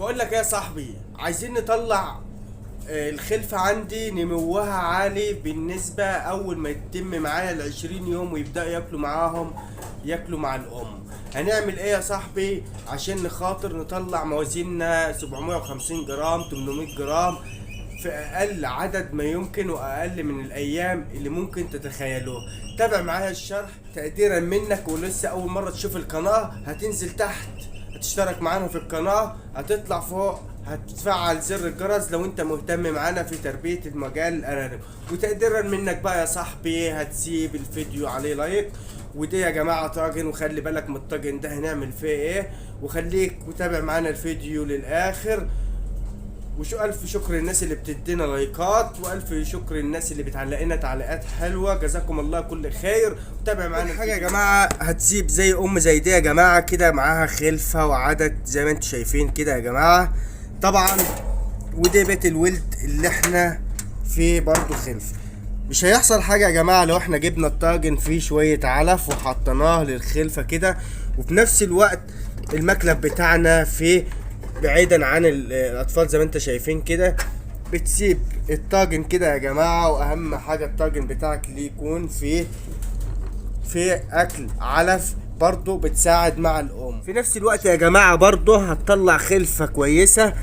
بقول لك ايه يا صاحبي، عايزين نطلع الخلفة عندي نموها عالي. بالنسبة أول ما يتم معايا ال20 يوم ويبدأوا ياكلوا معاهم، ياكلوا مع الأم. هنعمل ايه يا صاحبي عشان نخاطر نطلع موازيننا 750 جرام 800 جرام في أقل عدد ما يمكن وأقل من الأيام اللي ممكن تتخيلوها؟ تابع معايا الشرح تقديرا منك. ولسه أول مرة تشوف القناة هتنزل تحت هتشترك معانا في القناة، هتطلع فوق هتفعل زر الجرس لو انت مهتم معانا في تربية المجال الارانب. وتقديرا منك بقى يا صاحبي هتسيب الفيديو عليه لايك. ودي يا جماعة طاجن، وخلي بالك من الطاجن ده هنعمل فيه ايه، وخليك متابع معانا الفيديو للاخر. وشو الف شكر الناس اللي بتدينا لايكات، والف شكر الناس اللي بتعلق لنا تعليقات حلوه، جزاكم الله كل خير. وتابع معانا حاجه يا جماعه. هتسيب زي دي يا جماعه كده، معاها خلفه وعدد زي ما انتم شايفين كده يا جماعه طبعا. ودي بيت الولد اللي احنا فيه برضو خلفه. مش هيحصل حاجه يا جماعه لو احنا جبنا الطاجن فيه شويه علف وحطيناه للخلفه كده، وفي نفس الوقت المكلب بتاعنا فيه بعيدا عن الاطفال زي ما انت شايفين كده. بتسيب الطاجن كده يا جماعه، واهم حاجه الطاجن بتاعك اللي يكون فيه اكل علف برضو بتساعد مع الام. في نفس الوقت يا جماعه برضو هتطلع خلفه كويسه،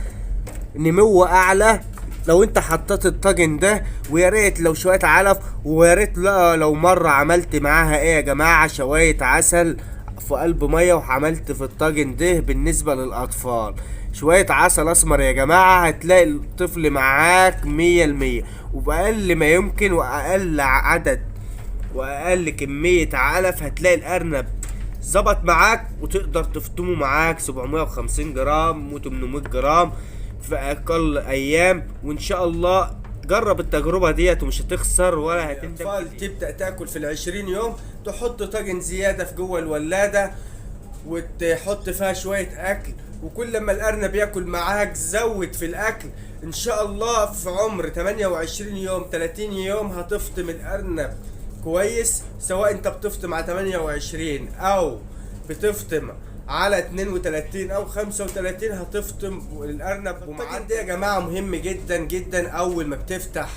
نمو اعلى لو انت حطيت الطاجن ده. ويا ريت لو شويه علف، ويا ريت لو مره عملت معاها ايه يا جماعه، شويه عسل في قلب ميه وعملت في الطاجن ده. بالنسبه للاطفال شويه عسل اسمر يا جماعه، هتلاقي الطفل معاك 100%. وباقل ما يمكن واقل عدد واقل كميه علف هتلاقي الارنب ظبط معاك، وتقدر تفطمه معاك 750 جرام و800 جرام في اقل ايام. وان شاء الله جرب التجربة ديت ومش هتخسر ولا هتندم. الاطفال تبدأ تاكل في ال20 يوم، تحط طاجن زيادة في جوه الولادة وتحط فيها شوية اكل. وكل ما الارنب ياكل معاك زود في الاكل. ان شاء الله في عمر 28 يوم 30 يوم هتفطم الارنب كويس. سواء انت بتفطم على 28 او بتفطم على 32 او 35 هتفطم الارنب. الطاجن ده يا جماعه مهم جدا جدا. اول ما بتفتح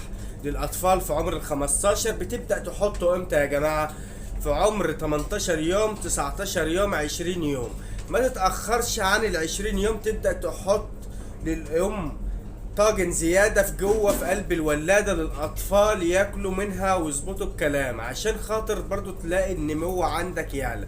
للاطفال في عمر ال15 بتبدا تحطه امتى يا جماعه؟ في عمر 18 يوم 19 يوم 20 يوم. ما تتاخرش عن ال20 يوم تبدا تحط للام طاجن زيادة في جوه في قلب الولادة للأطفال ياكلوا منها ويظبطوا الكلام، عشان خاطر برضو تلاقي النمو عندك يعلى.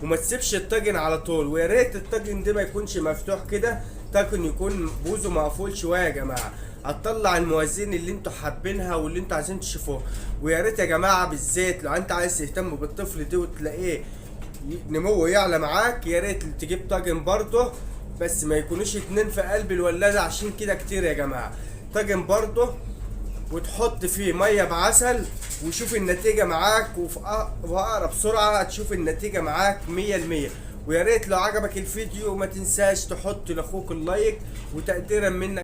وما تسيبش الطاجن على طول. ويا ريت الطاجن ده ما يكونش مفتوح كده، طاجن يكون بوزه مقفول شوية يا جماعة. هتطلع الموازين اللي انتوا حابينها واللي انتوا عايزين تشوفوها. ويا ريت يا جماعة بالذات لو انت عايز تهتم بالطفل ده وتلاقيه نموه يعلى معاك، يا ريت تجيب طاجن برضه، بس ما يكونوش 2 في قلب الولادة عشان كده كتير يا جماعة. طاجن برضه وتحط فيه ميه بعسل وشوف النتيجة معاك. وفي اقرب سرعة هتشوف النتيجة معاك 100%. ويا ريت لو عجبك الفيديو ما تنساش تحط لاخوك اللايك. وتقديرا منك